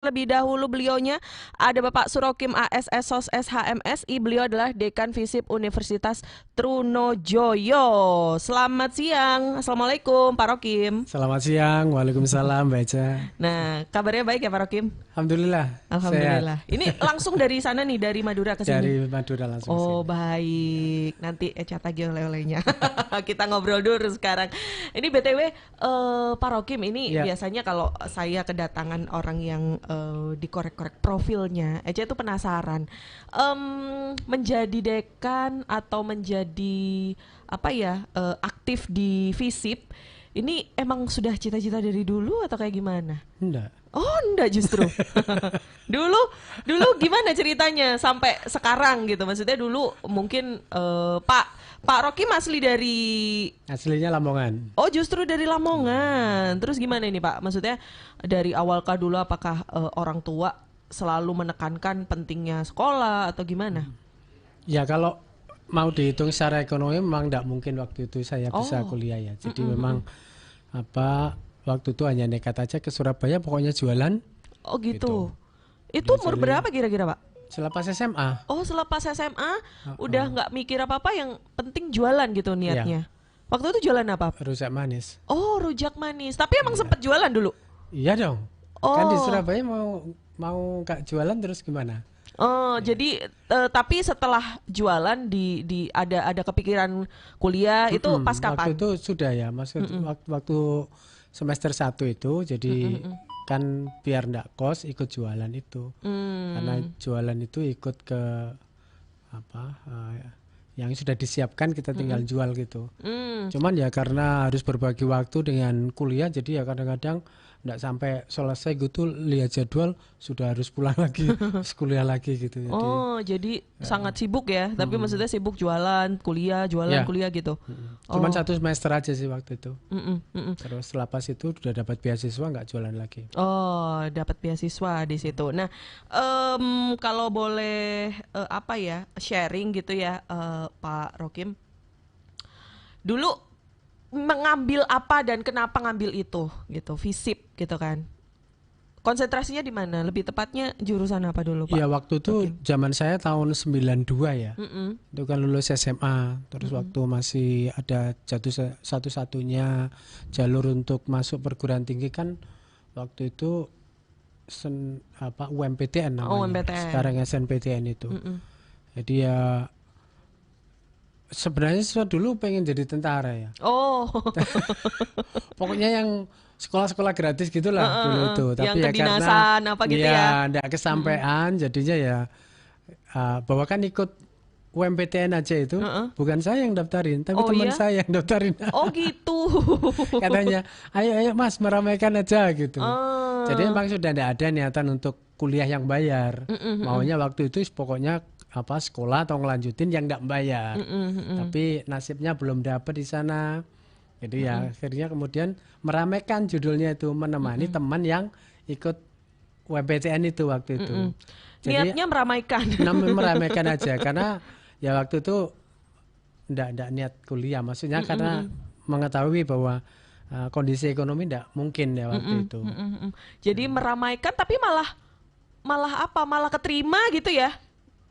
Lebih dahulu beliaunya ada Bapak Surokim ASS SOS SHMSI. Beliau adalah Dekan Visip Universitas Trunojoyo. Selamat siang. Assalamualaikum Pak Rokim. Selamat siang, waalaikumsalam Mbak Eca. Nah, kabarnya baik ya Pak Rokim? Alhamdulillah, sehat. Alhamdulillah. Ini langsung dari sana nih, dari Madura ke sini. Dari Madura langsung ke Oh sini. baik, nanti Eca tagih oleh-olehnya. Kita ngobrol dulu sekarang. Ini BTW Pak Rokim, ini Ya, biasanya kalau saya kedatangan orang yang dikorek-korek profilnya, Eca itu penasaran. Menjadi dekan atau menjadi apa ya, aktif di FISIP, ini emang sudah cita-cita dari dulu atau kayak gimana? enggak. Oh, enggak justru. Dulu dulu gimana ceritanya sampai sekarang gitu. Maksudnya dulu mungkin Pak Rocky asli dari. Aslinya Lamongan. Oh, justru dari Lamongan. Terus gimana ini, Pak? Maksudnya dari awal kah dulu apakah orang tua selalu menekankan pentingnya sekolah atau gimana? Ya kalau mau dihitung secara ekonomi memang enggak mungkin waktu itu saya bisa Oh. kuliah ya. Jadi Mm-mm-mm. memang apa waktu itu hanya nekat aja ke Surabaya pokoknya jualan Oh, gitu. gitu. Itu umur Diajarin berapa kira-kira, Pak? selepas SMA. Oh, selepas SMA udah Heeh. nggak mikir apa-apa, yang penting jualan gitu Ya, niatnya. Waktu itu jualan apa? rujak manis. Oh, rujak manis. Tapi emang Iya. sempet jualan dulu. Iya dong. Kan di Oh, Surabaya mau mau nggak jualan terus gimana? oh, Ya. jadi tapi setelah jualan di ada kepikiran kuliah itu pas Waktu kapan? itu sudah ya, maksud Mm-mm. waktu semester satu itu, jadi Mm-mm-mm. kan biar ndak kos ikut jualan itu, karena Hmm. jualan itu ikut ke apa yang sudah disiapkan kita tinggal Mm-mm. jual gitu. Hmm. Cuman ya karena harus berbagi waktu dengan kuliah, jadi ya kadang-kadang ndak sampai selesai gitu lihat jadwal sudah harus pulang lagi, terus kuliah lagi gitu. Jadi Oh, jadi eh, sangat sibuk ya. Tapi mm, maksudnya sibuk jualan ya, kuliah gitu. cuman Oh. satu semester aja sih waktu itu. Mm-mm, mm-mm. Terus setelah pas itu udah dapat beasiswa nggak jualan lagi. Oh, dapat beasiswa di situ. Nah, kalau boleh apa ya, sharing gitu ya, Pak Rokim. Dulu mengambil apa dan kenapa ngambil itu gitu, FISIP gitu kan. Konsentrasinya di mana? Lebih tepatnya jurusan apa dulu, Pak Iya waktu itu Rokim? zaman saya tahun 92 ya. Mm-mm, Itu kan lulus SMA. Terus mm-mm, waktu masih ada jatuh satu-satunya jalur untuk masuk perguruan tinggi kan waktu itu UMPTN oh, namanya. MBTN. Sekarang SNPTN itu. Mm-mm. Jadi ya sebenarnya saya dulu pengen jadi tentara ya. Oh, Pokoknya yang sekolah-sekolah gratis gitulah dulu itu. yang Tapi ya karena kedinasan apa gitu ya. ya ndak Mm-mm, kesampaian jadinya ya bahwa kan ikut UMPTN aja itu uh-uh. bukan saya yang daftarin tapi Oh teman iya? saya yang daftarin. Oh gitu. Katanya ayo ayo mas meramaikan aja gitu. Jadi Ah, memang sudah tidak ada niatan untuk kuliah yang bayar, mm-mm, mm-mm, maunya waktu itu pokoknya apa sekolah atau ngelanjutin yang tidak bayar, mm-mm, mm-mm, tapi nasibnya belum dapat di sana. Jadi ya mm-mm, akhirnya kemudian meramaikan judulnya itu menemani mm-mm, teman yang ikut UMPTN itu waktu mm-mm. itu. Jadi Niatnya meramaikan. meramaikan aja karena ya waktu itu ndak niat kuliah, maksudnya Mm-mm, karena mm-mm, mengetahui bahwa kondisi ekonomi ndak mungkin ya mm-mm, waktu itu. mm-mm, mm-mm. Jadi meramaikan tapi malah malah apa? Malah keterima gitu ya.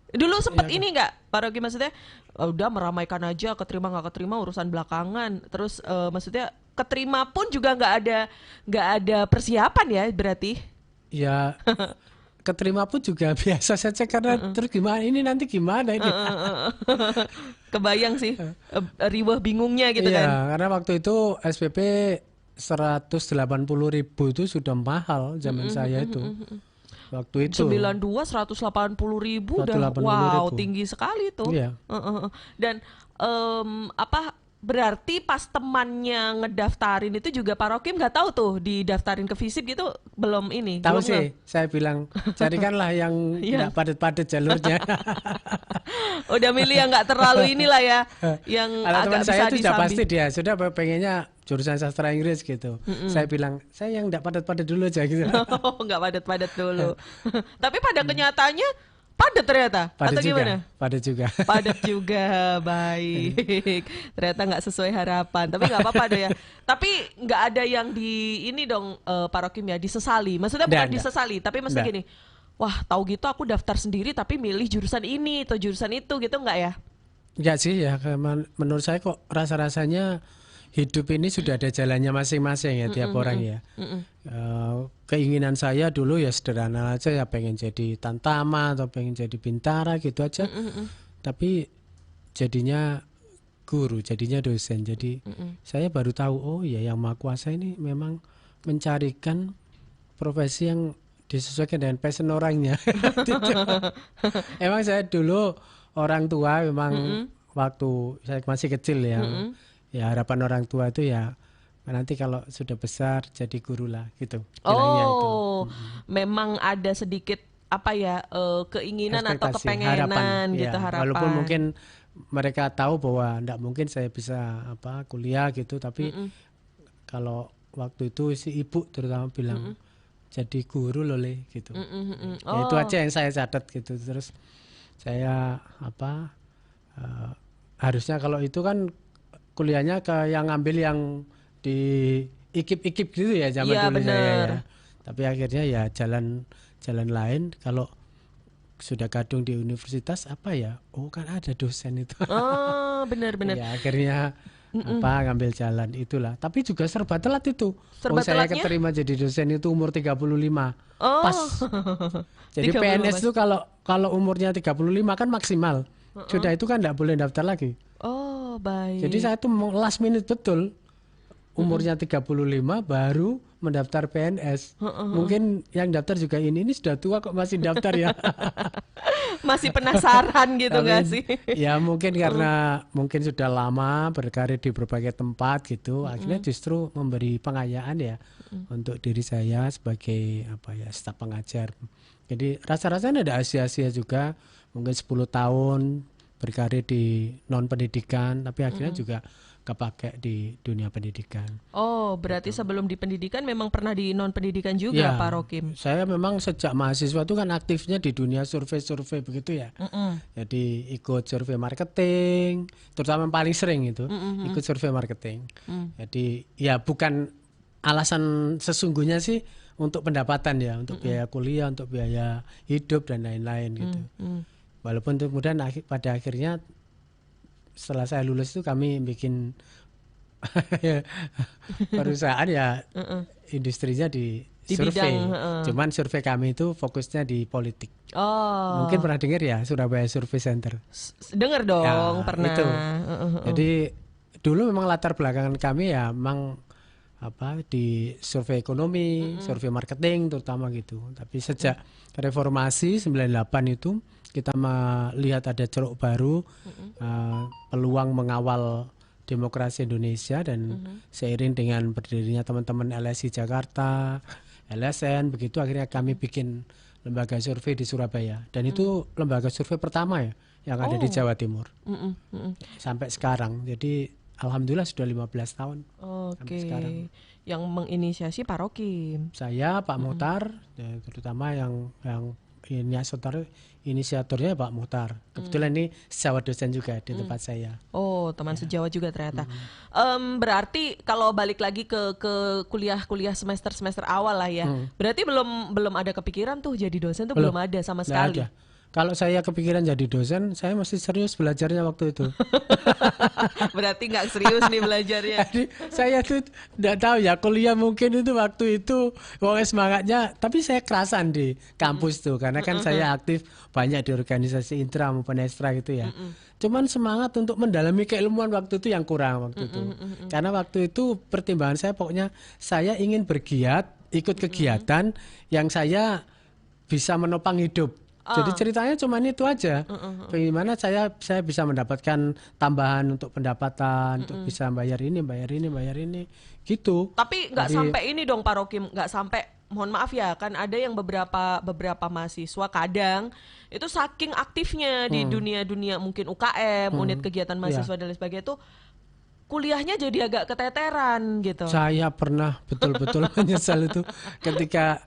Dulu sempet Iya, ini nggak, Pak Rogi, maksudnya udah meramaikan aja, keterima nggak keterima urusan belakangan. Terus maksudnya keterima pun juga nggak ada persiapan ya berarti. ya keterima pun juga biasa saja karena terus gimana ini nanti gimana ini. Kebayang sih, riweh bingungnya gitu Iya, kan. karena waktu itu SPP 180.000 itu sudah mahal zaman saya itu. Waktu itu 92 180.000 udah, wow, 180.000. tinggi sekali tuh. Iya. Dan apa berarti pas temannya ngedaftarin itu juga Pak Rokim nggak tahu tuh didaftarin ke FISIP gitu, belum ini, Tahu belum nge. sih, saya bilang carikanlah yang Yang enggak padat-padat jalurnya. udah milih yang nggak terlalu inilah ya, yang Kalau teman agak saya bisa itu sudah disambi. pasti dia sudah pengennya jurusan sastra Inggris gitu. Saya bilang, saya yang enggak padat-padat dulu aja gitu. Oh, nggak padat-padat dulu. Tapi pada kenyataannya Padat ternyata Padat atau juga, gimana? padat juga. Padat juga, baik. Ternyata nggak sesuai harapan, tapi nggak apa-apa deh ya. Tapi nggak ada yang di ini dong, Pak Rokim ya, disesali. Maksudnya bukan Nggak. disesali, tapi maksudnya Nggak. gini, wah tahu gitu aku daftar sendiri tapi milih jurusan ini atau jurusan itu gitu nggak ya? Enggak sih ya, menurut saya kok rasa-rasanya hidup ini sudah ada jalannya masing-masing ya tiap orang ya. Keinginan saya dulu ya sederhana aja ya, pengen jadi tantama atau pengen jadi bintara gitu aja. Tapi jadinya guru, jadinya dosen. Jadi saya baru tahu, oh ya yang Maha Kuasa ini memang mencarikan profesi yang disesuaikan dengan passion orangnya. Emang saya dulu orang tua memang waktu saya masih kecil ya, ya harapan orang tua itu ya nanti kalau sudah besar jadi guru lah gitu. Bilangnya itu. Oh, memang ada sedikit apa ya, keinginan atau Ekspektasi, kepengenan gitu, ya. harapan. Walaupun mungkin mereka tahu bahwa tidak mungkin saya bisa kuliah gitu, tapi kalau waktu itu si ibu terutama bilang jadi guru loh Le gitu. Ya, itu aja yang saya catat gitu. Terus saya harusnya kalau itu kan kuliahnya ke yang ngambil yang di ikip-ikip gitu ya zaman Iya, dulu saya ya. bener. Tapi akhirnya ya jalan lain. Kalau sudah kadung di universitas oh kan ada dosen itu. Oh, benar-benar. Ya akhirnya ngambil jalan itulah. Tapi juga serba telat itu. Serba saya telatnya? keterima jadi dosen itu umur 35. Oh. Pas. Jadi 35 PNS Mas. itu kalau umurnya 35 kan maksimal. Sudah itu kan tidak boleh daftar lagi. Oh, baik. Jadi saya tuh mau last minute betul. Umurnya 35 baru mendaftar PNS. Mungkin yang daftar juga ini sudah tua kok masih daftar ya. Masih penasaran gitu nggak sih? Ya mungkin karena mungkin sudah lama berkarir di berbagai tempat gitu. Akhirnya justru memberi pengayaan ya untuk diri saya sebagai staf pengajar. Jadi rasa-rasanya ada Asia-Asia juga. Mungkin 10 tahun berkarir di non pendidikan, tapi akhirnya juga kepake di dunia pendidikan. Oh, berarti sebelum di pendidikan memang pernah di non pendidikan juga, Ya, Pak Rokim. saya memang sejak mahasiswa itu kan aktifnya di dunia survei-survei begitu ya. Jadi ikut survei marketing, terutama yang paling sering itu ikut survei marketing. Jadi ya bukan alasan sesungguhnya sih untuk pendapatan ya, untuk biaya kuliah, untuk biaya hidup dan lain-lain gitu. Walaupun kemudian pada akhirnya setelah saya lulus itu kami bikin perusahaan ya industrinya di survei. bidang, Cuman survei kami itu fokusnya di politik. Oh, Mungkin pernah dengar ya Surabaya Survey Center. denger dong, Ya, pernah. itu. Jadi dulu memang latar belakangan kami ya memang di survei ekonomi, survei marketing terutama gitu. Tapi sejak reformasi 98 itu kita melihat ada ceruk baru, peluang mengawal demokrasi Indonesia dan seiring dengan berdirinya teman-teman LSI Jakarta, LSN, begitu akhirnya kami bikin lembaga survei di Surabaya dan itu lembaga survei pertama ya yang ada di Jawa Timur sampai sekarang. Jadi alhamdulillah sudah 15 tahun. Oke. sekarang. Yang menginisiasi Pak Rokim. Saya Pak Muhtar, ya, terutama yang inisiatornya Pak Muhtar. Kebetulan ini sejawat dosen juga di tempat saya. Oh, teman sejawat juga ternyata. Berarti kalau balik lagi ke kuliah-kuliah semester awal lah ya. Berarti belum ada kepikiran tuh jadi dosen tuh belum ada sama Nggak sekali. ada. Kalau saya kepikiran jadi dosen, saya mesti serius belajarnya waktu itu. Berarti nggak serius nih belajarnya. Jadi saya tuh tidak tahu ya kuliah mungkin itu waktu itu semangatnya, tapi saya kerasan di kampus tuh karena kan saya aktif banyak di organisasi intra maupun ekstra gitu ya. Cuman semangat untuk mendalami keilmuan waktu itu yang kurang waktu itu. Karena waktu itu pertimbangan saya pokoknya saya ingin bergiat, ikut kegiatan yang saya bisa menopang hidup. Jadi ceritanya cuma itu aja. Bagaimana saya bisa mendapatkan tambahan untuk pendapatan, untuk bisa bayar ini gitu. Tapi nggak sampai ini dong Pak Rokim, nggak sampai, mohon maaf ya, kan ada yang beberapa mahasiswa kadang itu saking aktifnya di dunia mungkin UKM, unit kegiatan mahasiswa dan lain sebagainya tuh kuliahnya jadi agak keteteran gitu. Saya pernah betul-betul menyesal itu ketika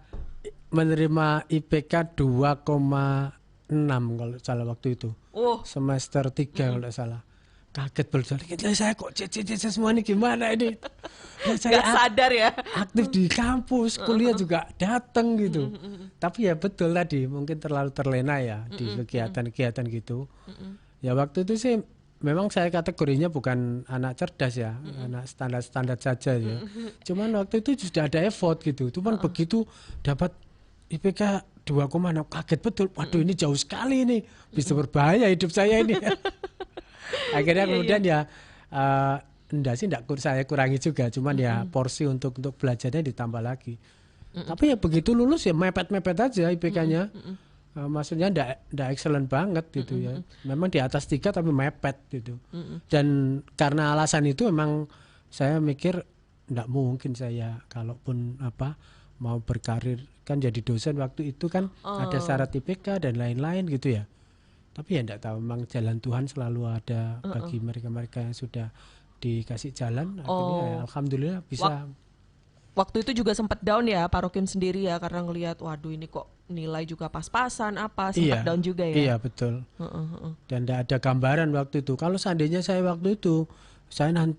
menerima IPK 2,6 6 kalau salah waktu itu. Semester 3 kalau tidak salah. Kaget betul. Saya kok C semua ini gimana ini? Saya Gak sadar ya. aktif di kampus, kuliah juga datang gitu. Tapi ya betul tadi, mungkin terlalu terlena ya di kegiatan-kegiatan gitu. Ya waktu itu sih memang saya kategorinya bukan anak cerdas ya, anak standar-standar saja ya. Cuman waktu itu sudah ada effort gitu. Cuman begitu dapat IPK 2,6 kaget betul. Waduh ini jauh sekali ini, bisa berbahaya hidup saya ini. Akhirnya kemudian ya enggak sih saya kurangi juga, cuman ya porsi untuk belajarnya ditambah lagi. Tapi ya begitu lulus ya mepet-mepet aja IPK-nya. Maksudnya enggak excellent banget gitu ya. Memang di atas 3 tapi mepet gitu. Dan karena alasan itu memang saya mikir enggak mungkin saya kalaupun mau berkarir kan jadi dosen waktu itu kan ada syarat IPK dan lain-lain gitu ya. Tapi ya enggak tahu, memang jalan Tuhan selalu ada bagi mereka-mereka yang sudah dikasih jalan. Akhirnya ya, alhamdulillah bisa. Waktu itu juga sempat down ya Pak Rokim sendiri ya, karena ngelihat waduh ini kok nilai juga pas-pasan sempat down juga ya. Iya betul. Dan tidak ada gambaran waktu itu. Kalau seandainya saya waktu itu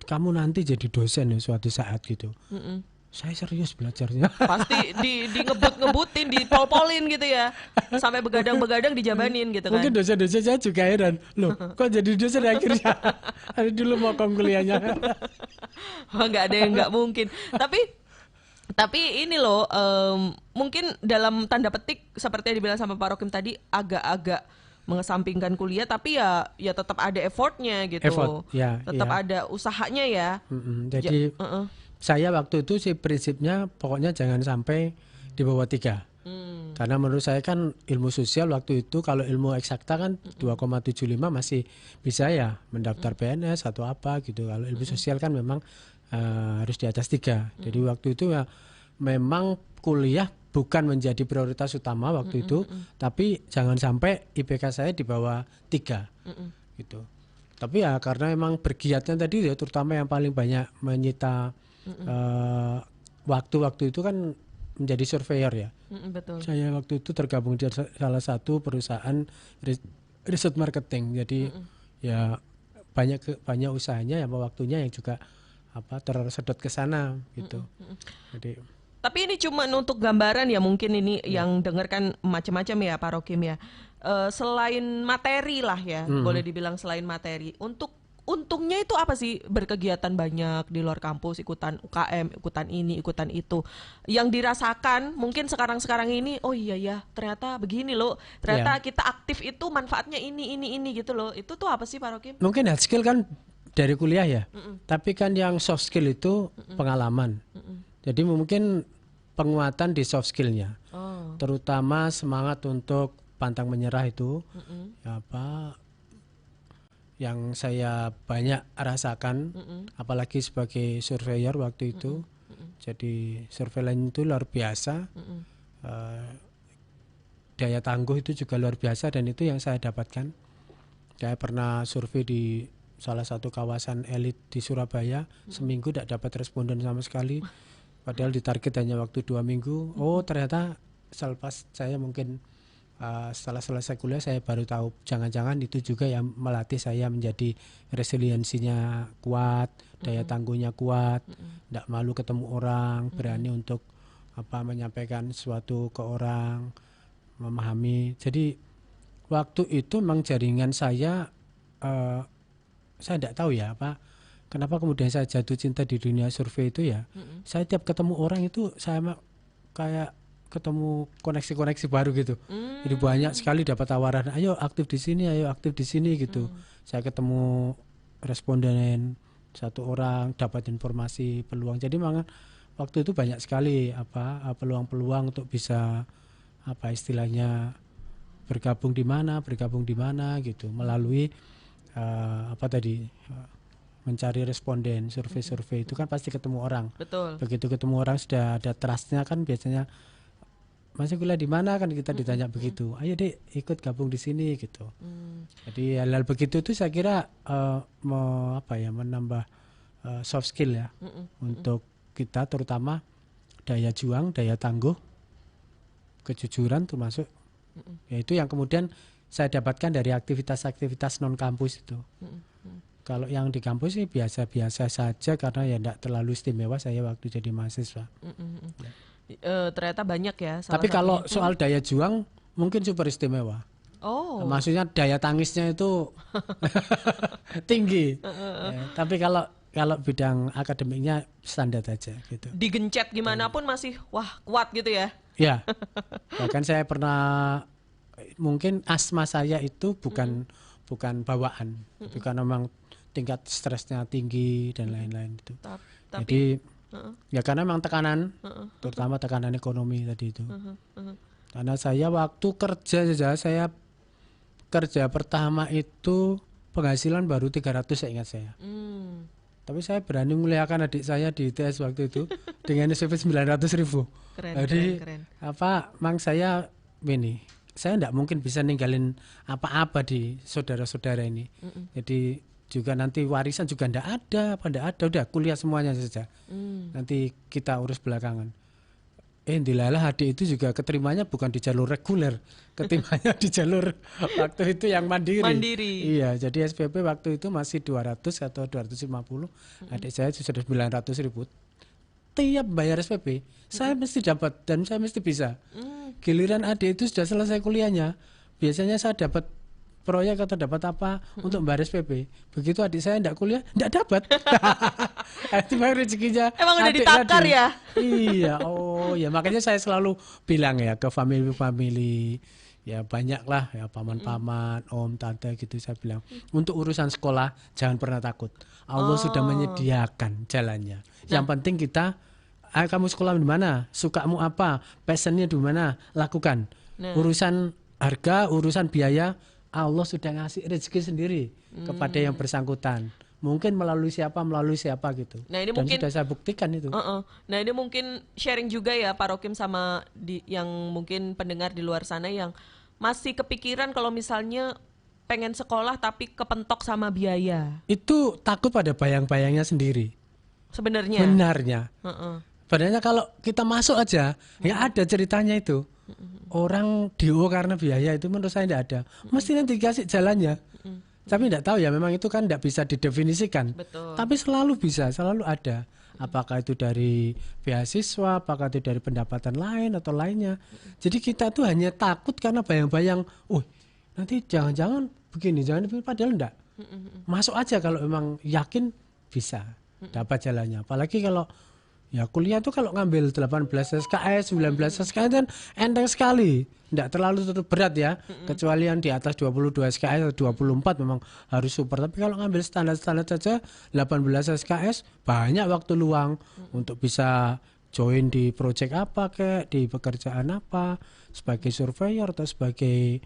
kamu nanti jadi dosen ya suatu saat gitu. Saya serius belajarnya. Pasti di ngebutin, dipol-polin gitu ya. Sampai begadang-begadang dijabanin gitu kan. Mungkin dosen-dosen saya juga heran. Loh, kok jadi dosen akhirnya? Ada dulu mau kuliahnya. Nggak ada yang nggak mungkin. Tapi ini loh, mungkin dalam tanda petik seperti yang dibilang sama Pak Rokim tadi, agak-agak mengesampingkan kuliah, tapi ya tetap ada effortnya gitu. Tetap ada usahanya ya. Jadi saya waktu itu sih prinsipnya pokoknya jangan sampai di bawah 3. Karena menurut saya kan ilmu sosial waktu itu kalau ilmu eksakta kan 2,75 masih bisa ya mendaftar PNS atau apa gitu. Kalau ilmu sosial kan memang harus di atas 3. Jadi waktu itu ya memang kuliah bukan menjadi prioritas utama waktu itu, tapi jangan sampai IPK saya di bawah 3 gitu. Tapi ya karena memang bergiatnya tadi ya, terutama yang paling banyak menyita waktu itu kan menjadi surveyor ya. Betul. Saya waktu itu tergabung di salah satu perusahaan riset marketing. Jadi ya banyak usahanya ya waktunya yang juga tersedot ke sana gitu. Jadi tapi ini cuma untuk gambaran ya, mungkin ini yang dengar kan macam-macam ya Pak Rokim ya. Selain materi lah ya, boleh dibilang selain materi. Untungnya itu apa sih berkegiatan banyak di luar kampus, ikutan UKM, ikutan ini, ikutan itu. Yang dirasakan mungkin sekarang ini, oh iya ya ternyata begini loh. Ternyata kita aktif itu manfaatnya ini gitu loh. Itu tuh apa sih Pak Rokim? Mungkin hard skill kan dari kuliah ya. Tapi kan yang soft skill itu pengalaman. Jadi mungkin penguatan di soft skillnya, terutama semangat untuk pantang menyerah itu, yang saya banyak rasakan, apalagi sebagai surveyor waktu itu. Jadi surveillance itu luar biasa, daya tangguh itu juga luar biasa, dan itu yang saya dapatkan. Saya pernah survei di salah satu kawasan elit di Surabaya, seminggu tidak dapat responden sama sekali. Padahal ditarget hanya waktu 2 minggu. Oh ternyata selepas saya mungkin setelah selesai kuliah saya baru tahu jangan-jangan itu juga yang melatih saya menjadi resiliensinya kuat, daya tangguhnya kuat, tidak malu ketemu orang, berani untuk menyampaikan sesuatu ke orang, memahami. Jadi waktu itu memang jaringan saya tidak tahu ya kenapa kemudian saya jatuh cinta di dunia survei itu ya. Saya tiap ketemu orang itu saya kayak ketemu koneksi-koneksi baru gitu. Jadi banyak sekali dapat tawaran, ayo aktif di sini gitu. Saya ketemu responden satu orang, dapat informasi, peluang. Jadi memang waktu itu banyak sekali peluang-peluang untuk bisa istilahnya bergabung di mana gitu, melalui mencari responden, survei itu kan pasti ketemu orang. Betul. Begitu ketemu orang sudah ada trustnya kan, biasanya masih kuliah di mana kan kita ditanya begitu. Ayo dek ikut gabung di sini gitu. Jadi hal-hal begitu itu saya kira menambah soft skill ya untuk kita, terutama daya juang, daya tangguh, kejujuran termasuk. Yaitu yang kemudian saya dapatkan dari aktivitas-aktivitas non kampus itu. Kalau yang di kampus sih biasa-biasa saja karena ya tidak terlalu istimewa saya waktu jadi mahasiswa. Ternyata banyak ya. Tapi kalau soal daya juang mungkin super istimewa. Oh. Maksudnya daya tangisnya itu tinggi. Ya, tapi kalau bidang akademiknya standar aja gitu. Digencet gimana pun masih wah kuat gitu ya. Ya. Bahkan saya pernah mungkin asma saya itu bukan bawaan, tapi karena memang tingkat stresnya tinggi dan lain-lain itu. Jadi ya karena memang tekanan, terutama tekanan ekonomi tadi itu. Karena saya waktu kerja saja, saya kerja pertama itu penghasilan baru 300 saya ingat saya. Tapi saya berani muliakan adik saya di ITS waktu itu dengan SPP 900.000. Keren. Mang saya ini, saya tidak mungkin bisa ninggalin apa-apa di saudara-saudara ini. Jadi juga nanti warisan juga tidak ada, udah kuliah semuanya saja. Nanti kita urus belakangan. Dilalah adik itu juga keterimanya bukan di jalur reguler, keterimanya di jalur waktu itu yang mandiri. Iya, jadi SPP waktu itu masih 200 atau 250, adik saya sudah 900.000. Tiap bayar SPP, saya mesti dapat dan saya mesti bisa. Giliran adik itu sudah selesai kuliahnya, biasanya saya dapat proyek atau dapat apa untuk bayar SPP. Begitu adik saya tidak kuliah, tidak dapat. Itu rezekinya. Emang udah ditakar ya? Iya, ya makanya saya selalu bilang ya ke family ya banyaklah ya paman-paman, om, tante gitu saya bilang. Untuk urusan sekolah jangan pernah takut. Allah sudah menyediakan jalannya. Yang penting kita, kamu sekolah di mana? Sukamu apa? Passionnya di mana? Lakukan. Urusan harga, urusan biaya, Allah sudah ngasih rezeki sendiri kepada yang bersangkutan. Mungkin melalui siapa gitu. Nah, ini dan mungkin sudah saya buktikan itu. Nah, ini mungkin sharing juga ya Pak Rokim sama yang mungkin pendengar di luar sana yang masih kepikiran kalau misalnya pengen sekolah tapi kepentok sama biaya. Itu takut pada bayang-bayangnya sendiri. Sebenarnya. Sebenarnya kalau kita masuk aja, ya ada ceritanya itu. Orang DO karena biaya itu menurut saya tidak ada. Mesti nanti dikasih jalannya. Tapi tidak tahu ya, memang itu kan tidak bisa didefinisikan. Betul. Tapi selalu bisa, selalu ada. Apakah itu dari beasiswa, apakah itu dari pendapatan lain atau lainnya. Jadi kita tuh hanya takut karena bayang-bayang, nanti jangan-jangan begini, padahal enggak. Masuk aja kalau memang yakin bisa dapat jalannya. Apalagi kalau ya kuliah tuh kalau ngambil 18 SKS, 19 SKS kan enteng sekali. Tidak terlalu berat ya. Kecuali yang di atas 22 SKS atau 24 memang harus super. Tapi kalau ngambil standar-standar saja 18 SKS banyak waktu luang untuk bisa join di project apa di pekerjaan apa, sebagai surveyor atau sebagai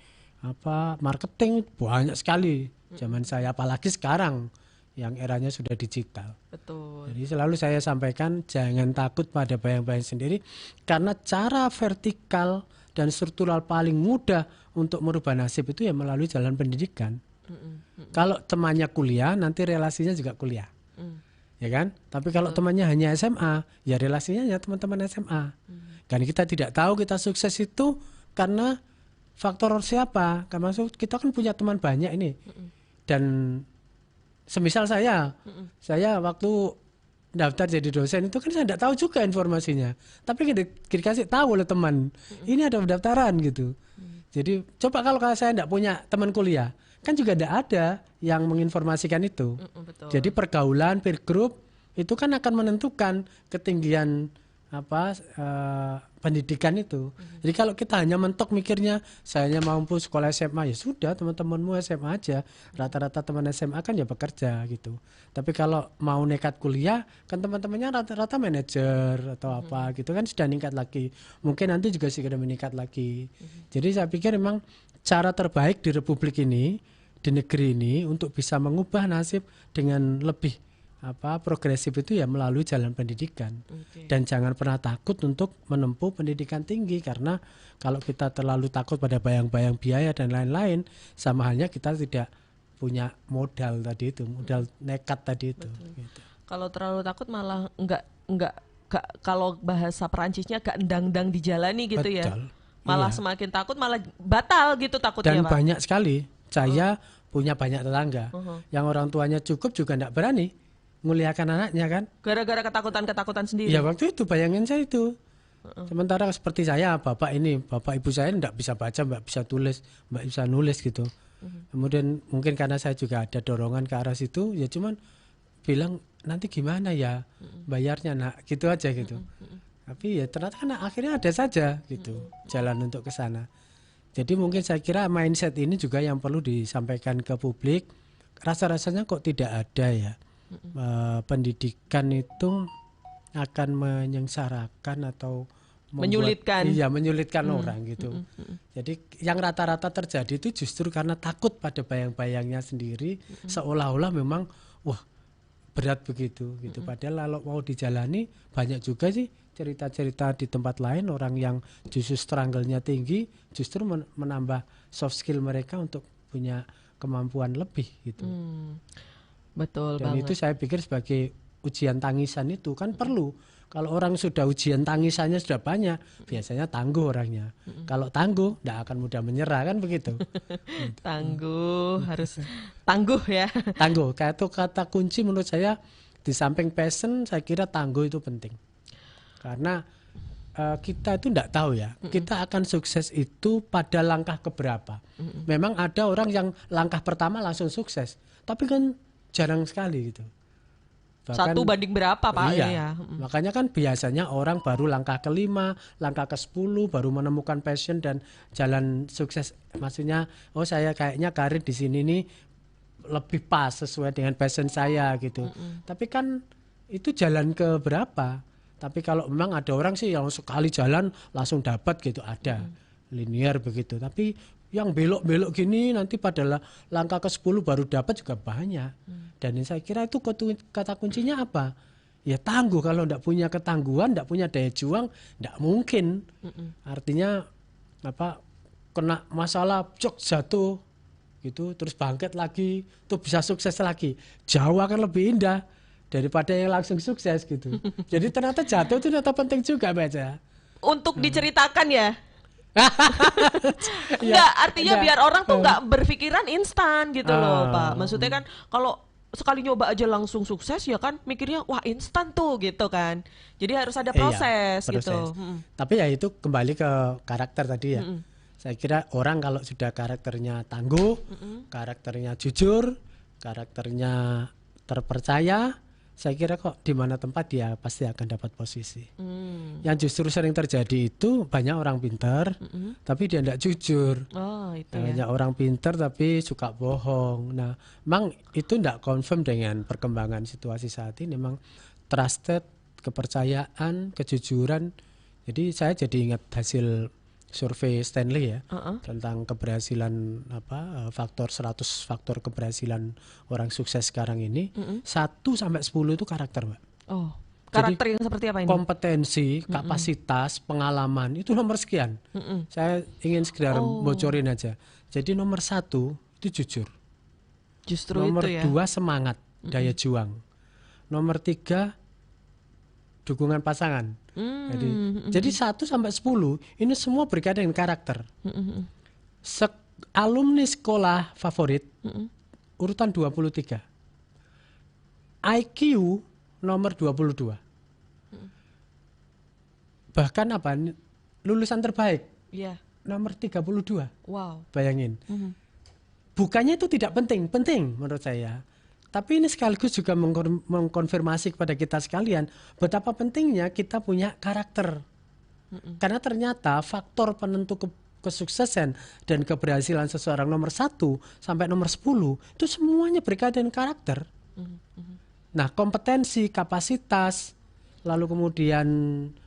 marketing, banyak sekali zaman saya, apalagi sekarang yang eranya sudah digital. Betul. Jadi selalu saya sampaikan jangan takut pada bayang-bayang sendiri, karena cara vertikal dan struktural paling mudah untuk merubah nasib itu ya melalui jalan pendidikan. Kalau temannya kuliah, nanti relasinya juga kuliah. Ya kan? Tapi kalau temannya hanya SMA, ya relasinya ya teman-teman SMA. Karena kita tidak tahu kita sukses itu karena faktor siapa. Karena kita kan punya teman banyak ini. Dan semisal saya waktu daftar jadi dosen itu kan saya tidak tahu juga informasinya, tapi dikasih tahu oleh teman, ini ada pendaftaran gitu. Jadi coba kalau saya tidak punya teman kuliah, kan juga tidak ada yang menginformasikan itu. Betul. Jadi pergaulan peer group itu kan akan menentukan ketinggian pendidikan itu. Jadi kalau kita hanya mentok mikirnya saya hanya mampu sekolah SMA, ya sudah teman-temanmu SMA aja. Rata-rata teman SMA kan ya bekerja gitu. Tapi kalau mau nekat kuliah kan teman-temannya rata-rata manajer atau apa gitu kan sudah meningkat lagi. Mungkin nanti juga segera meningkat lagi. Jadi saya pikir memang cara terbaik di Republik ini, di negeri ini untuk bisa mengubah nasib dengan lebih progresif itu ya melalui jalan pendidikan. Dan jangan pernah takut untuk menempuh pendidikan tinggi, karena kalau kita terlalu takut pada bayang-bayang biaya dan lain-lain, sama halnya kita tidak punya modal tadi itu, modal nekat tadi itu. Gitu. Kalau terlalu takut malah enggak kalau bahasa Perancisnya gak endang-endang dijalani gitu. Betul. Ya. Malah Iya. semakin takut malah batal gitu takutnya, Dan Pak. banyak sekali saya punya banyak tetangga yang orang tuanya cukup juga tidak berani muliakan anaknya kan. Gara-gara ketakutan-ketakutan sendiri. Ya waktu itu bayangin saya itu. Sementara seperti saya, bapak ibu saya tidak bisa baca, nggak bisa tulis, nggak bisa nulis gitu. Kemudian mungkin karena saya juga ada dorongan ke arah situ, ya cuman bilang nanti gimana ya bayarnya nak, gitu aja gitu. Tapi ya ternyata kan akhirnya ada saja gitu jalan untuk ke sana. Jadi mungkin saya kira mindset ini juga yang perlu disampaikan ke publik. Rasa-rasanya kok tidak ada ya pendidikan itu akan menyengsarakan atau Menyulitkan. Iya, menyulitkan orang gitu. Jadi yang rata-rata terjadi itu justru karena takut pada bayang-bayangnya sendiri, seolah-olah memang wah berat begitu gitu. Padahal kalau mau dijalani banyak juga sih cerita-cerita di tempat lain orang yang justru struggle-nya tinggi, justru menambah soft skill mereka untuk punya kemampuan lebih gitu. Betul Dan banget. itu saya pikir sebagai ujian tangisan itu kan perlu. Kalau orang sudah ujian tangisannya sudah banyak, biasanya tangguh orangnya. Kalau tangguh, tidak akan mudah menyerah kan begitu. Tangguh, harus tangguh ya. Tangguh, itu kata kunci menurut saya di samping passion, saya kira tangguh itu penting. Karena kita itu tidak tahu ya, kita akan sukses itu pada langkah keberapa. Memang ada orang yang langkah pertama langsung sukses, tapi kan jarang sekali gitu. Bahkan, 1 banding berapa Pak? Iya, ya. Makanya kan biasanya orang baru langkah ke-5, langkah ke-10 baru menemukan passion dan jalan sukses. Maksudnya, oh saya kayaknya karir di sini nih lebih pas sesuai dengan passion saya gitu. Tapi kan itu jalan ke berapa? Tapi kalau memang ada orang sih yang sekali jalan langsung dapat gitu, ada linear begitu. Tapi yang belok-belok gini nanti pada langkah ke-10 baru dapat juga banyak. Dan saya kira itu kata kuncinya apa? Ya tangguh. Kalau tidak punya ketangguhan, tidak punya daya juang, tidak mungkin. Artinya apa? Kena masalah, jatuh gitu, terus bangkit lagi, tuh bisa sukses lagi. Jauh akan lebih indah daripada yang langsung sukses gitu. Jadi ternyata jatuh itu ternyata penting juga baca. Untuk diceritakan ya. Enggak, artinya biar orang tuh nggak berpikiran instan gitu loh Pak. Maksudnya kan kalau sekali nyoba aja langsung sukses ya kan mikirnya wah instan tuh gitu kan. Jadi harus ada proses, gitu. Tapi ya itu kembali ke karakter tadi ya. Saya kira orang kalau sudah karakternya tangguh, karakternya jujur, karakternya terpercaya, saya kira kok di mana tempat dia pasti akan dapat posisi. Yang justru sering terjadi itu banyak orang pintar, tapi dia tidak jujur. Oh, itu banyak orang pintar tapi suka bohong. Nah, memang itu tidak confirm dengan perkembangan situasi saat ini. Memang trusted, kepercayaan, kejujuran. Jadi saya jadi ingat hasil survei Stanley ya tentang keberhasilan faktor 100 faktor keberhasilan orang sukses sekarang ini 1 sampai 10 itu karakter, Mbak. Oh, karakter jadi, yang seperti apa ini? Kompetensi, kapasitas, pengalaman itu nomor sekian. Saya ingin sekedar bocorin aja. Jadi nomor 1 itu jujur. Justru nomor itu ya. 2 semangat, daya juang. Nomor 3 dukungan pasangan. Jadi 1 sampai 10 ini semua berkaitan dengan karakter. Alumni sekolah favorit urutan 23. IQ nomor 22. Bahkan lulusan terbaik. Nomor 32. Wow. Bayangin. Bukannya itu tidak penting, penting menurut saya. Tapi ini sekaligus juga mengkonfirmasi kepada kita sekalian betapa pentingnya kita punya karakter. Karena ternyata faktor penentu kesuksesan dan keberhasilan seseorang nomor 1 sampai nomor 10 itu semuanya berkaitan dengan karakter. Nah, kompetensi, kapasitas, lalu kemudian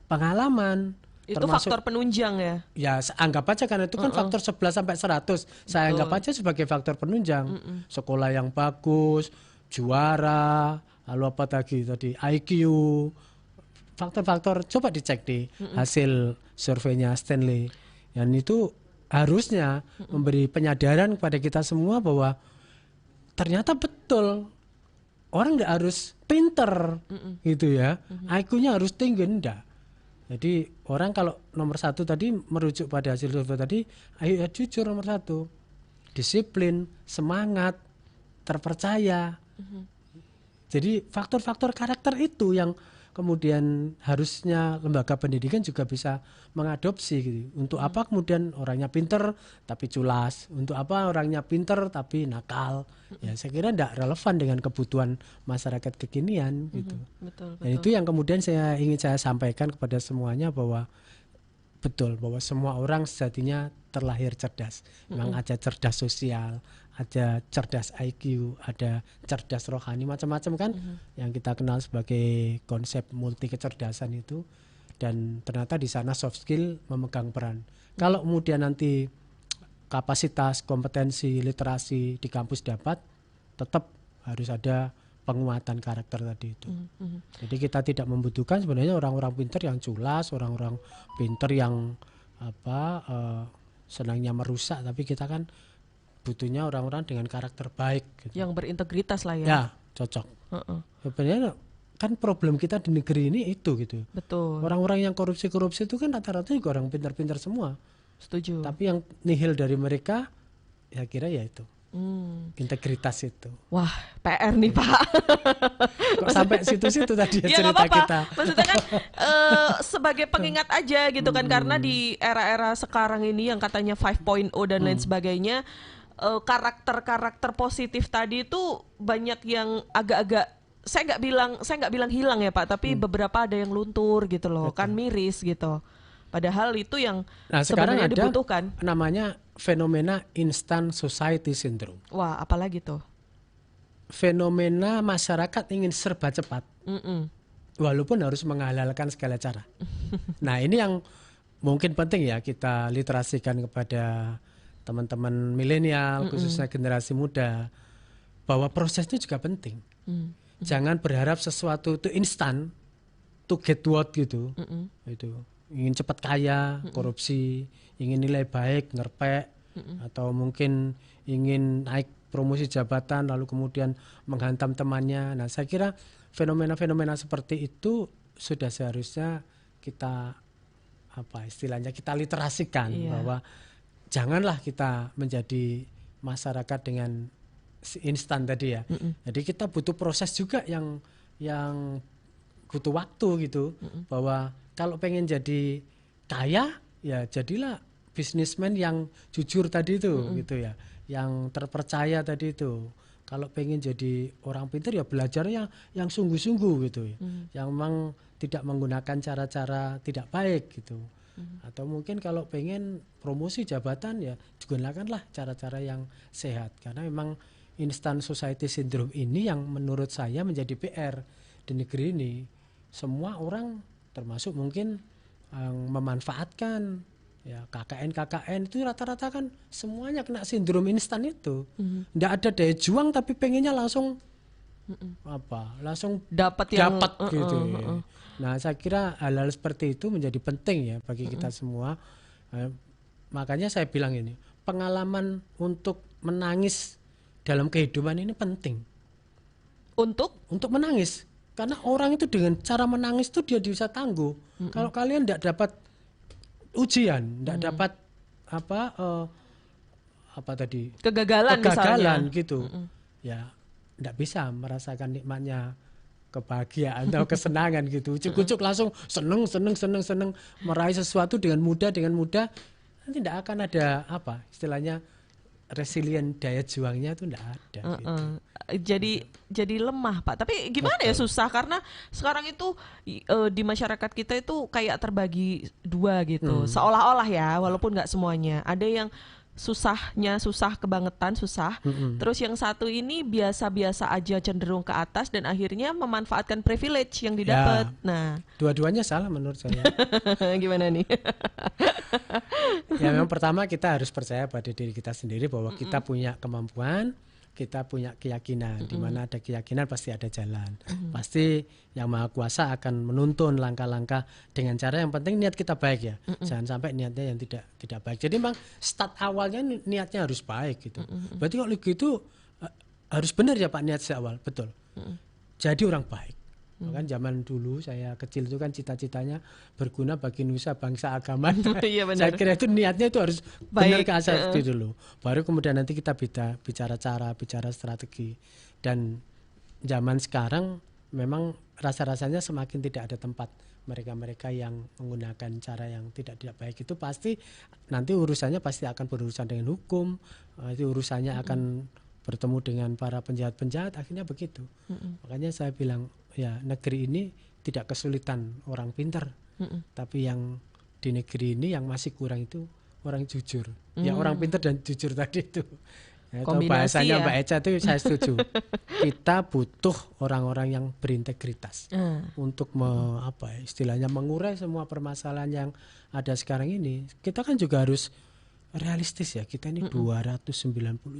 pengalaman, itu faktor penunjang ya? Ya, anggap aja karena itu kan faktor 11 sampai 100. Saya anggap aja sebagai faktor penunjang. Sekolah yang bagus, juara, lalu apa tadi IQ, faktor-faktor coba dicek di hasil surveinya Stanley. Dan itu harusnya memberi penyadaran kepada kita semua bahwa ternyata betul orang tidak harus pinter gitu ya, IQ-nya harus tinggi, enggak. Jadi orang kalau nomor satu tadi merujuk pada hasil survei tadi, ayo ya jujur nomor satu, disiplin, semangat, terpercaya. Jadi faktor-faktor karakter itu yang kemudian harusnya lembaga pendidikan juga bisa mengadopsi gitu. Untuk apa kemudian orangnya pinter tapi culas, untuk apa orangnya pinter tapi nakal. Ya saya kira tidak relevan dengan kebutuhan masyarakat kekinian gitu. Betul, Dan itu yang kemudian ingin saya sampaikan kepada semuanya bahwa betul bahwa semua orang sejatinya terlahir cerdas. Memang ada cerdas sosial, ada cerdas IQ, ada cerdas rohani, macam-macam kan yang kita kenal sebagai konsep multi kecerdasan itu. Dan ternyata di sana soft skill memegang peran. Kalau kemudian nanti kapasitas, kompetensi, literasi di kampus dapat, tetap harus ada penguatan karakter tadi itu. Jadi kita tidak membutuhkan sebenarnya orang-orang pintar yang culas, orang-orang pintar yang senangnya merusak, tapi kita kan butuhnya orang-orang dengan karakter baik gitu. Yang berintegritas lah ya. Ya, cocok. Sebenarnya kan problem kita di negeri ini itu gitu. Betul. Orang-orang yang korupsi itu kan rata-rata juga orang pintar-pintar semua. Setuju. Tapi yang nihil dari mereka ya kira ya itu. Integritas itu. Wah, PR nih Pak. Kok sampai situ-situ tadi ya cerita apa-apa. kita. Maksudnya kan sebagai pengingat aja gitu kan, karena di era-era sekarang ini yang katanya 5.0 dan lain sebagainya, karakter-karakter positif tadi itu banyak yang agak-agak, saya nggak bilang hilang ya Pak, tapi beberapa ada yang luntur gitu loh. Betul. Kan miris gitu. Padahal itu yang sebenarnya dibutuhkan. Namanya fenomena instant society syndrome. Wah, apalagi tuh? Fenomena masyarakat ingin serba cepat, walaupun harus menghalalkan segala cara. Nah, ini yang mungkin penting ya kita literasikan kepada teman-teman milenial, khususnya generasi muda, bahwa prosesnya juga penting. Jangan berharap sesuatu itu instan, to get what gitu. Itu ingin cepat kaya, korupsi, ingin nilai baik, ngerpek, atau mungkin ingin naik promosi jabatan lalu kemudian menghantam temannya. Nah, saya kira fenomena-fenomena seperti itu sudah seharusnya kita istilahnya kita literasikan, bahwa janganlah kita menjadi masyarakat dengan instan tadi ya. Jadi kita butuh proses juga yang butuh waktu gitu, bahwa kalau pengen jadi kaya ya jadilah bisnismen yang jujur tadi itu gitu ya, yang terpercaya tadi itu. Kalau pengen jadi orang pintar ya belajar yang sungguh-sungguh gitu ya, yang memang tidak menggunakan cara-cara tidak baik gitu. Atau mungkin kalau pengen promosi jabatan ya gunakanlah cara-cara yang sehat, karena memang instant society syndrome ini yang menurut saya menjadi PR di negeri ini. Semua orang termasuk mungkin yang memanfaatkan ya KKN itu rata-rata kan semuanya kena sindrom instan itu. Nggak ada daya juang tapi pengennya langsung langsung dapat gitu. Nah, saya kira hal-hal seperti itu menjadi penting ya bagi kita semua. Makanya saya bilang ini, pengalaman untuk menangis dalam kehidupan ini penting. Untuk menangis. Karena orang itu dengan cara menangis itu dia bisa tangguh. Kalau kalian tidak dapat ujian, tidak dapat kegagalan gitu, ya tidak bisa merasakan nikmatnya kebahagiaan atau kesenangan gitu. Ujuk-ujuk langsung seneng meraih sesuatu dengan mudah, nanti tidak akan ada istilahnya resilient, daya juangnya itu tidak ada. Gitu. Jadi lemah Pak. Tapi gimana ya, susah karena sekarang itu di masyarakat kita itu kayak terbagi dua gitu. Seolah-olah ya, walaupun nggak semuanya. Ada yang susah kebangetan susah. Terus yang satu ini biasa-biasa aja, cenderung ke atas dan akhirnya memanfaatkan privilege yang didapat. Ya, nah, dua-duanya salah menurut saya. Gimana nih? Ya memang pertama kita harus percaya pada diri kita sendiri bahwa kita punya kemampuan, kita punya keyakinan. Di mana ada keyakinan pasti ada jalan. Pasti Yang Maha Kuasa akan menuntun langkah-langkah dengan cara yang penting niat kita baik ya. Jangan sampai niatnya yang tidak baik. Jadi memang start awalnya niatnya harus baik gitu. Berarti kalau gitu harus benar ya Pak niat awal, betul. Jadi orang baik. Kan zaman dulu saya kecil itu kan cita-citanya berguna bagi nusa bangsa agama. Iya Saya benar. kira itu niatnya itu harus benar Baik. ke asal itu dulu. Baru kemudian nanti kita bicara cara, bicara strategi. Dan zaman sekarang memang rasa-rasanya semakin tidak ada tempat mereka-mereka yang menggunakan cara yang tidak baik itu pasti nanti urusannya pasti akan berurusan dengan hukum, itu urusannya akan bertemu dengan para penjahat-penjahat, akhirnya begitu. Makanya saya bilang ya negeri ini tidak kesulitan orang pintar, tapi yang di negeri ini yang masih kurang itu orang jujur. Ya orang pintar dan jujur tadi itu. Ya, atau Kombinasi bahasanya ya. Mbak Eca itu saya setuju. Kita butuh orang-orang yang berintegritas untuk istilahnya mengurai semua permasalahan yang ada sekarang ini. Kita kan juga harus realistis ya. Kita ini 290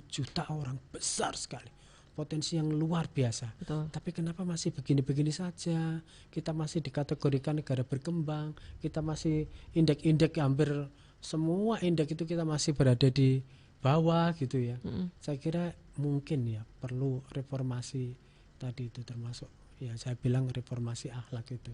juta orang, besar sekali. Potensi yang luar biasa. Betul. Tapi kenapa masih begini-begini saja? Kita masih dikategorikan negara berkembang. Kita masih indeks-indeks hampir semua indeks itu kita masih berada di bawah gitu ya. Saya kira mungkin ya perlu reformasi tadi itu termasuk ya saya bilang reformasi akhlak itu.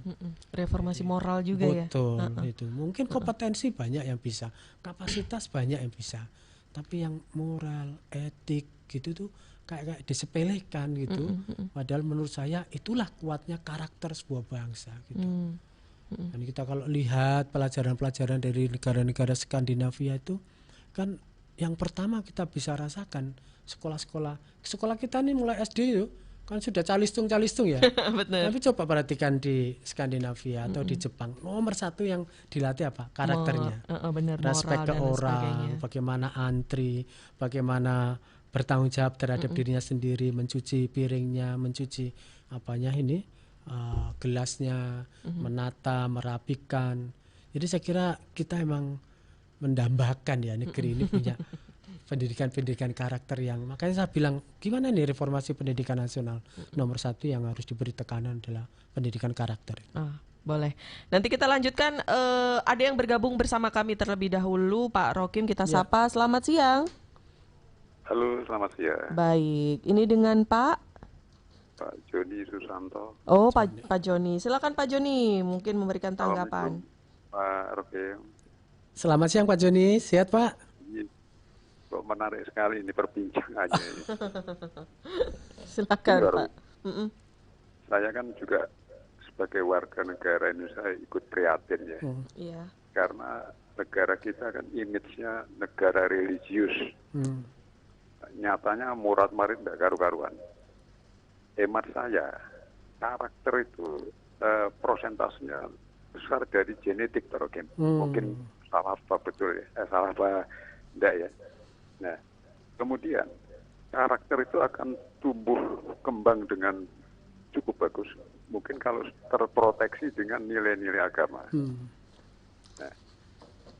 Reformasi moral juga ya. Betul itu. Mungkin kompetensi banyak yang bisa, kapasitas banyak yang bisa. Tapi yang moral, etik gitu tuh kayak disepelekan gitu. Padahal menurut saya itulah kuatnya karakter sebuah bangsa gitu. Dan kita kalau lihat pelajaran-pelajaran dari negara-negara Skandinavia itu kan yang pertama kita bisa rasakan sekolah kita nih mulai SD itu kan sudah calistung ya. Betul. Tapi coba perhatikan di Skandinavia atau di Jepang, nomor satu yang dilatih apa? Karakternya. Benar, Respect ke moral dan orang, sebagainya. bagaimana antri, bagaimana bertanggung jawab terhadap dirinya sendiri, mencuci piringnya, mencuci gelasnya, menata, merapikan. Jadi saya kira kita emang mendambakan ya negeri ini punya pendidikan karakter yang makanya saya bilang gimana nih reformasi pendidikan nasional nomor satu yang harus diberi tekanan adalah pendidikan karakter. Boleh. Nanti kita lanjutkan. Ada yang bergabung bersama kami terlebih dahulu, Pak Rokim kita sapa. Selamat siang. Halo, selamat siang. Baik. Ini dengan Pak Joni Susanto. Oh, Pak Joni. Silakan Pak Joni, mungkin memberikan tanggapan. Pak Rokim. Selamat siang Pak Joni, sehat Pak? Kok menarik sekali ini perbincangannya. Silakan Pak. Saya kan juga sebagai warga negara Indonesia ikut prihatin ya. Iya. Karena negara kita kan image-nya negara religius. Nyatanya murad-marid tidak karu-karuan. Hemat saya, karakter itu prosentasenya besar dari genetik Rokim. Mungkin salah apa betul ya, salah apa enggak ya. Nah, kemudian karakter itu akan tumbuh kembang dengan cukup bagus. Mungkin kalau terproteksi dengan nilai-nilai agama. Nah,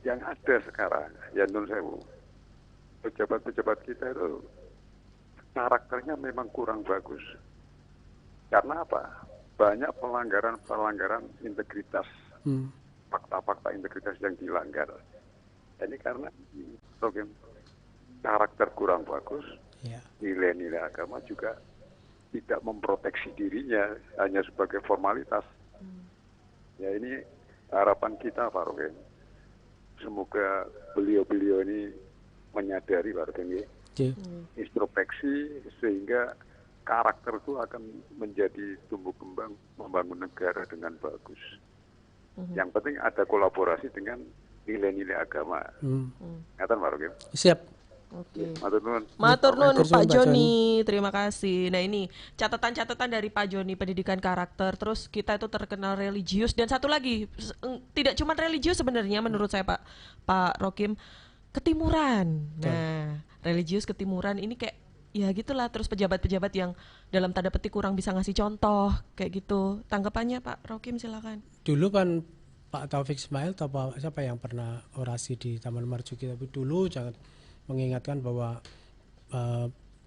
yang ada sekarang, ya nun sewu, pejabat-pejabat kita itu karakternya memang kurang bagus. Karena apa? Banyak pelanggaran integritas. Fakta-fakta integritas yang dilanggar. Ini karena karakter kurang bagus, nilai-nilai agama juga tidak memproteksi dirinya hanya sebagai formalitas. Ya ini harapan kita Pak Rokim. Semoga beliau-beliau ini menyadari Pak Rokim, introspeksi sehingga karakter itu akan menjadi tumbuh kembang membangun negara dengan bagus. Yang penting ada kolaborasi dengan nilai-nilai agama. Ngatan Pak Rokim? Siap. Oke. Matur nuwun. Pak Joni, terima kasih. Nah ini catatan-catatan dari Pak Joni pendidikan karakter. Terus kita itu terkenal religius dan satu lagi tidak cuma religius sebenarnya menurut saya Pak Rokim, ketimuran. Nah religius ketimuran ini kayak ya gitulah. Terus pejabat-pejabat yang dalam tanda petik kurang bisa ngasih contoh kayak gitu. Tanggapannya Pak Rokim silakan. Dulu kan Pak Taufik Ismail atau siapa yang pernah orasi di Taman Marzuki, tapi dulu jangan mengingatkan bahwa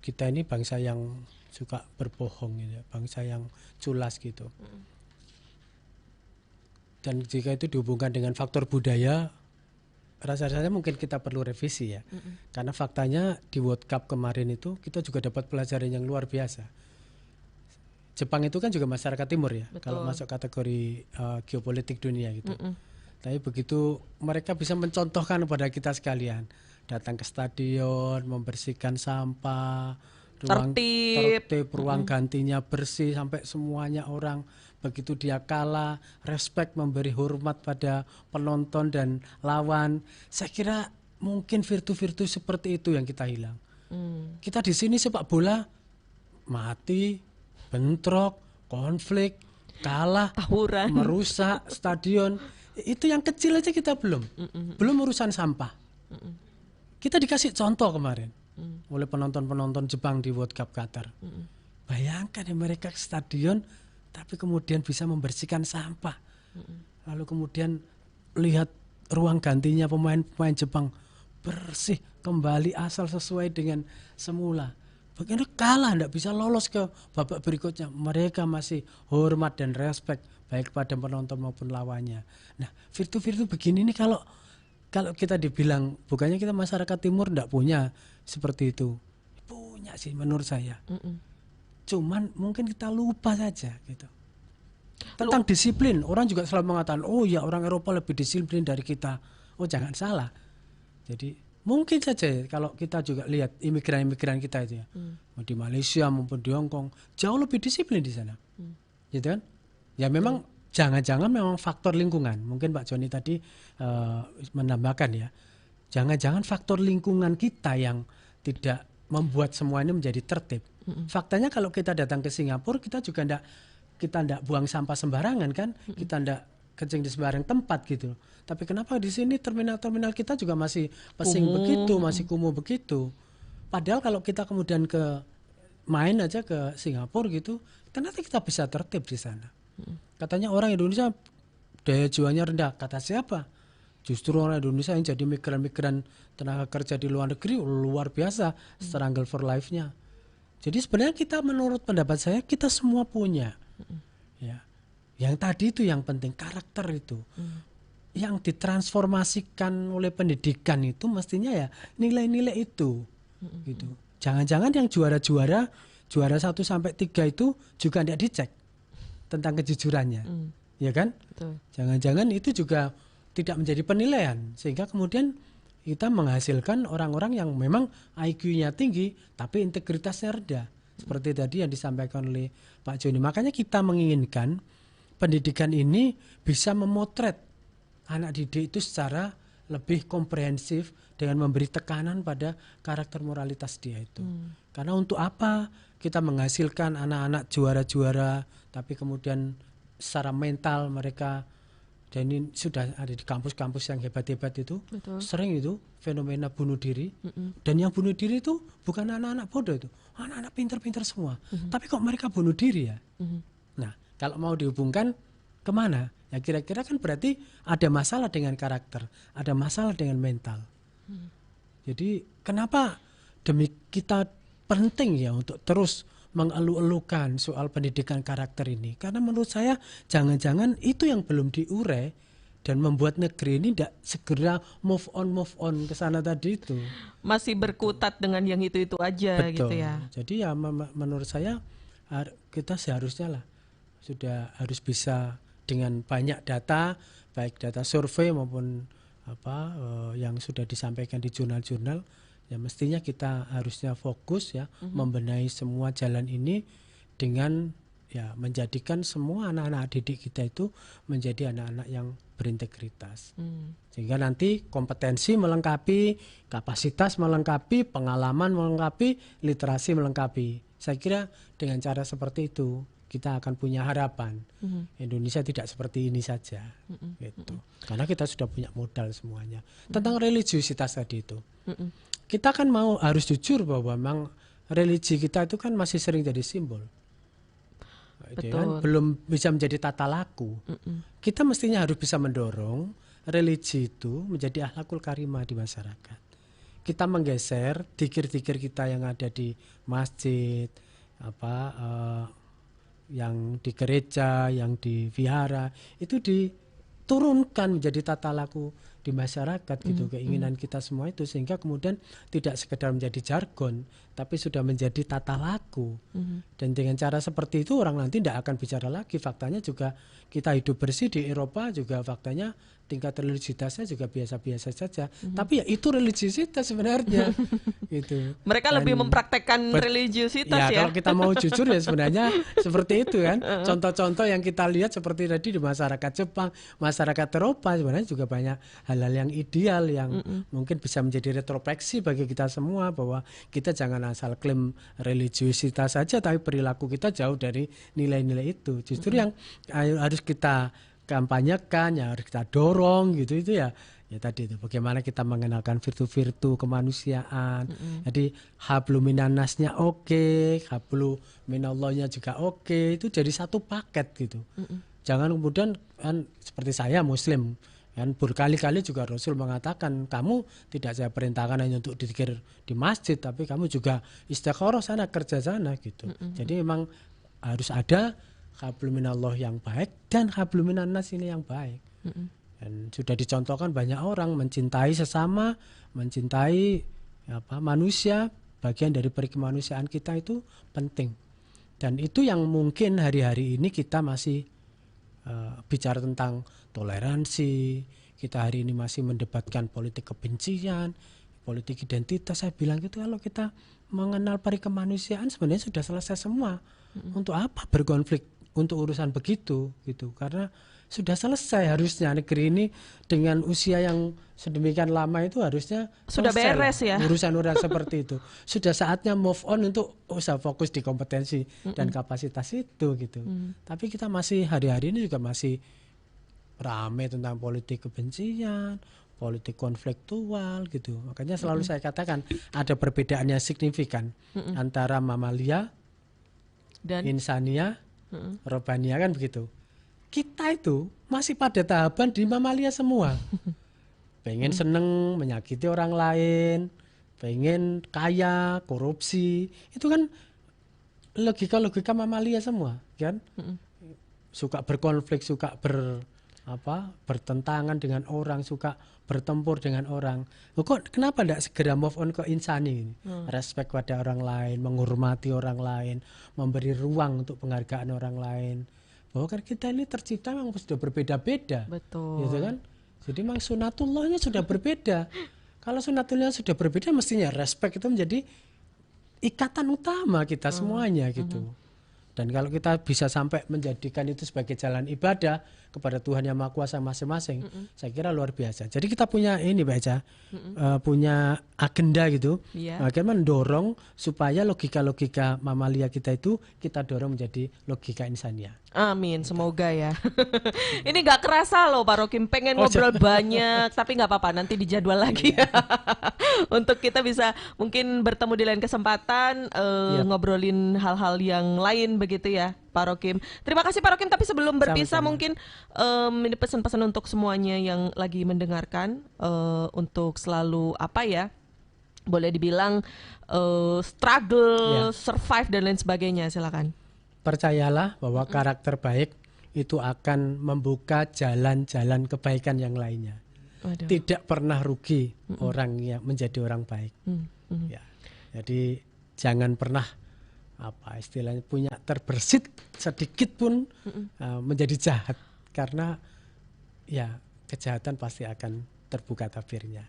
kita ini bangsa yang suka berbohong gitu, bangsa yang culas gitu. Dan jika itu dihubungkan dengan faktor budaya, rasa-rasanya mungkin kita perlu revisi ya. Karena faktanya di World Cup kemarin itu kita juga dapat pelajaran yang luar biasa. Jepang itu kan juga masyarakat timur ya, Betul. kalau masuk kategori geopolitik dunia gitu. Mm-mm. Tapi begitu mereka bisa mencontohkan kepada kita sekalian, datang ke stadion, membersihkan sampah, ruang Tertib. ruang gantinya bersih sampai semuanya orang. Begitu dia kalah, respect, memberi hormat pada penonton dan lawan. Saya kira mungkin virtu-virtu seperti itu yang kita hilang. Kita di sini sepak bola mati, bentrok, konflik, kalah, Tawuran. merusak stadion. Itu yang kecil aja kita belum. Belum urusan sampah. Kita dikasih contoh kemarin oleh penonton-penonton Jepang di World Cup Qatar. Bayangkan ya, mereka ke stadion tapi kemudian bisa membersihkan sampah. Lalu kemudian lihat ruang gantinya pemain-pemain Jepang bersih kembali asal sesuai dengan semula. Bagaimana kalah, tidak bisa lolos ke babak berikutnya. Mereka masih hormat dan respect baik pada penonton maupun lawannya. Nah, virtu-virtu begini nih kalau kita dibilang bukannya kita masyarakat timur tidak punya seperti itu. Punya sih menurut saya. Cuman mungkin kita lupa saja gitu. Tentang disiplin, orang juga selalu mengatakan, oh ya orang Eropa lebih disiplin dari kita. Oh jangan salah. Jadi mungkin saja kalau kita juga lihat imigran-imigran kita itu ya, mau di Malaysia maupun di Hong Kong jauh lebih disiplin di sana, gitu kan? Ya memang jangan-jangan memang faktor lingkungan. Mungkin Pak Joni tadi menambahkan ya, jangan-jangan faktor lingkungan kita yang tidak membuat semua ini menjadi tertib. Faktanya kalau kita datang ke Singapura kita juga tidak buang sampah sembarangan kan, kita tidak kencing di sembarang tempat gitu. Tapi kenapa di sini terminal-terminal kita juga masih pesing begitu, masih kumuh begitu. Padahal kalau kita kemudian main aja ke Singapura gitu, ternyata kita bisa tertib di sana. Katanya orang Indonesia daya jualnya rendah. Kata siapa? Justru orang Indonesia yang jadi migran-migran tenaga kerja di luar negeri luar biasa struggle for life-nya. Jadi sebenarnya kita menurut pendapat saya kita semua punya. Ya. Yang tadi itu yang penting karakter itu. Yang ditransformasikan oleh pendidikan itu mestinya ya nilai-nilai itu. Gitu. Jangan-jangan yang juara 1 sampai 3 itu juga tidak dicek tentang kejujurannya. Ya kan? Betul. Jangan-jangan itu juga tidak menjadi penilaian sehingga kemudian kita menghasilkan orang-orang yang memang IQ-nya tinggi tapi integritasnya rendah. Seperti tadi yang disampaikan oleh Pak Joni. Makanya kita menginginkan pendidikan ini bisa memotret anak didik itu secara lebih komprehensif dengan memberi tekanan pada karakter moralitas dia itu. Karena untuk apa kita menghasilkan anak-anak juara-juara tapi kemudian secara mental mereka, dan ini sudah ada di kampus-kampus yang hebat-hebat itu. Betul. Sering itu fenomena bunuh diri. Dan yang bunuh diri itu bukan anak-anak bodoh itu, anak-anak pintar-pintar semua. Tapi kok mereka bunuh diri ya? Nah, kalau mau dihubungkan kemana? Ya kira-kira kan berarti ada masalah dengan karakter, ada masalah dengan mental. Jadi kenapa kita penting ya untuk terus mengeluh-elukan soal pendidikan karakter ini? Karena menurut saya jangan-jangan itu yang belum diurai dan membuat negeri ini tidak segera move on ke sana tadi itu. Masih berkutat dengan yang itu-itu aja. Betul. Gitu ya. Jadi ya menurut saya kita seharusnya lah sudah harus bisa dengan banyak data, baik data survei maupun yang sudah disampaikan di jurnal-jurnal, ya mestinya kita harusnya fokus ya membenahi semua jalan ini dengan ya menjadikan semua anak-anak didik kita itu menjadi anak-anak yang berintegritas. Sehingga nanti kompetensi melengkapi, kapasitas melengkapi, pengalaman melengkapi, literasi melengkapi. Saya kira dengan cara seperti itu kita akan punya harapan Indonesia tidak seperti ini saja, gitu. Karena kita sudah punya modal semuanya. Tentang religiusitas tadi itu, kita kan harus jujur bahwa memang religi kita itu kan masih sering jadi simbol, kan? Belum bisa menjadi tata laku. Kita mestinya harus bisa mendorong religi itu menjadi akhlakul karimah di masyarakat. Kita menggeser dzikir-dzikir kita yang ada di masjid, yang di gereja, yang di vihara, itu diturunkan menjadi tata laku di masyarakat gitu, keinginan kita semua itu, sehingga kemudian tidak sekedar menjadi jargon tapi sudah menjadi tata laku. Dan dengan cara seperti itu orang nanti tidak akan bicara lagi. Faktanya juga kita hidup bersih di Eropa juga faktanya tingkat religiusitasnya juga biasa-biasa saja. Tapi ya itu religiusitas sebenarnya gitu. Mereka lebih mempraktekkan religiusitas ya. Kalau kita mau jujur ya sebenarnya seperti itu kan. Contoh-contoh yang kita lihat seperti tadi di masyarakat Jepang, masyarakat Eropa sebenarnya juga banyak hal-hal yang ideal yang mungkin bisa menjadi retrospeksi bagi kita semua, bahwa kita jangan asal klaim religiusitas saja tapi perilaku kita jauh dari nilai-nilai itu. Justru yang harus kita kampanyekan, yang harus kita dorong gitu itu ya tadi itu bagaimana kita mengenalkan virtu-virtu kemanusiaan. Jadi hablum minannasnya oke, hablum minallahnya juga oke, itu jadi satu paket gitu. Jangan kemudian kan seperti saya Muslim kan, berkali-kali juga Rasul mengatakan kamu tidak saya perintahkan hanya untuk dikir di masjid, tapi kamu juga istikharah sana, kerja sana gitu. Jadi memang harus ada hablum minallah yang baik dan hablum minannas ini yang baik. Dan sudah dicontohkan banyak orang mencintai sesama, mencintai manusia, bagian dari perikemanusiaan kita itu penting. Dan itu yang mungkin hari-hari ini kita masih bicara tentang toleransi, kita hari ini masih mendebatkan politik kebencian, politik identitas. Saya bilang gitu, kalau kita mengenal perikemanusiaan sebenarnya sudah selesai semua. Untuk apa berkonflik untuk urusan begitu gitu, karena sudah selesai harusnya negeri ini dengan usia yang sedemikian lama itu harusnya sudah beres ya urusan-urusan seperti itu. Sudah saatnya move on untuk usah fokus di kompetensi dan kapasitas itu gitu. Tapi kita masih hari-hari ini juga masih rame tentang politik kebencian, politik konfliktual gitu. Makanya selalu saya katakan ada perbedaan yang signifikan antara mamalia dan insania, robania kan begitu. Kita itu masih pada tahapan di mamalia semua. Pengen seneng menyakiti orang lain, pengen kaya, korupsi, itu kan logika-logika mamalia semua, kan? Suka berkonflik, suka bertentangan dengan orang, suka bertempur dengan orang. Kok kenapa tidak segera move on ke insani ini? Respect pada orang lain, menghormati orang lain, memberi ruang untuk penghargaan orang lain. Bahwa kan kita ini tercipta memang sudah berbeda-beda. Betul. Gitu kan? Jadi memang sunatullahnya sudah berbeda. Kalau sunatullahnya sudah berbeda, mestinya respect itu menjadi ikatan utama kita semuanya gitu. Dan kalau kita bisa sampai menjadikan itu sebagai jalan ibadah kepada Tuhan Yang Maha Kuasa masing-masing, saya kira luar biasa. Jadi kita punya ini Mbak Eca, punya agenda gitu, bagaimana mendorong supaya logika-logika mamalia kita itu kita dorong menjadi logika insania. Amin, semoga ya. Ini gak kerasa loh Pak Rokim, pengen ngobrol banyak, tapi gak apa-apa, nanti dijadwal lagi ya. Untuk kita bisa mungkin bertemu di lain kesempatan, ngobrolin hal-hal yang lain begitu ya Pak Rokim. Terima kasih Pak Rokim, tapi sebelum berpisah mungkin ini pesan-pesan untuk semuanya yang lagi mendengarkan, untuk selalu boleh dibilang struggle, survive dan lain sebagainya, silakan. Percayalah bahwa karakter baik itu akan membuka jalan-jalan kebaikan yang lainnya. Tidak pernah rugi orang yang menjadi orang baik. Ya. Jadi jangan pernah istilahnya punya terbersit sedikit pun menjadi jahat, karena ya kejahatan pasti akan terbuka tabirnya.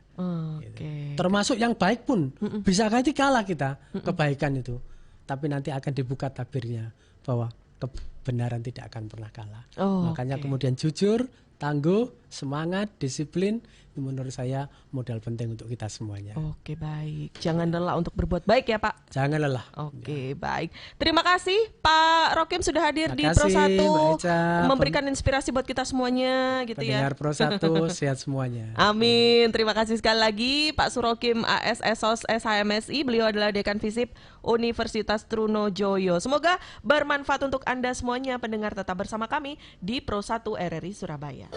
Gitu. Termasuk yang baik pun bisa jadi kalah kita kebaikan itu, tapi nanti akan dibuka tabirnya bahwa kebenaran tidak akan pernah kalah. Makanya kemudian jujur, tangguh, semangat, disiplin, itu menurut saya modal penting untuk kita semuanya. Oke, baik. Jangan lelah untuk berbuat baik ya Pak. Jangan lelah. Oke, baik. Terima kasih Pak Rokim sudah hadir di Pro 1, memberikan inspirasi buat kita semuanya gitu ya. Pendengar Pro 1 sehat semuanya. Amin. Terima kasih sekali lagi Pak Surokim ASSOS SHMSI. Beliau adalah Dekan Visip Universitas Trunojoyo. Semoga bermanfaat untuk Anda semuanya pendengar. Tetap bersama kami di Pro 1 RRI Surabaya.